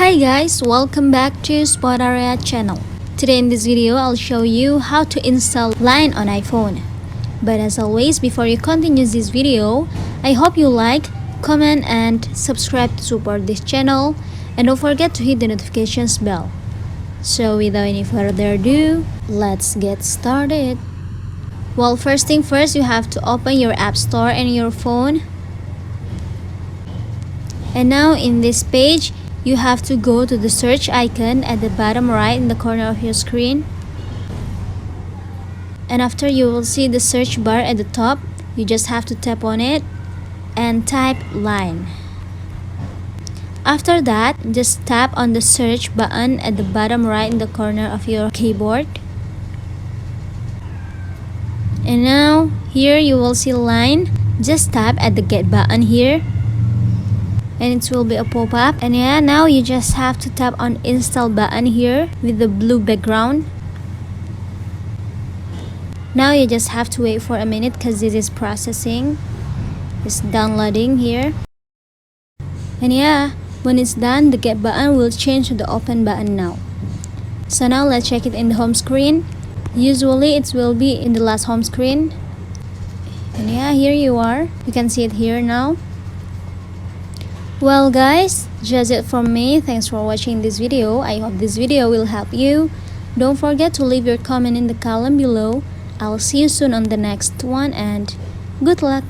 Hi guys, welcome back to Spotaria channel. Today in this video, I'll show you how to install Line on iPhone. But as always, before you continue this video, I hope you like, comment and subscribe to support this channel, and don't forget to hit the notifications bell. So without any further ado, let's get started. Well, first thing first, you have to open your app store in your phone. And now in this page, you have to go to the search icon at the bottom right in the corner of your screen. And after, you will see the search bar at the top. You just have to tap on it and type Line. After that, just tap on the search button at the bottom right in the corner of your keyboard. And now here you will see Line. Just tap at the get button here and it will be a pop-up. And yeah, now you just have to tap on install button here with the blue background. Now you just have to wait for a minute because this is processing. It's downloading here. And yeah, when it's done, the get button will change to the open button now. So now let's check it in the home screen. Usually it will be in the last home screen. And yeah, here you are. You can see it here now. Well guys, just it from me. Thanks for watching this video. I hope this video will help you. Don't forget to leave your comment in the column below. I'll see you soon on the next one and good luck.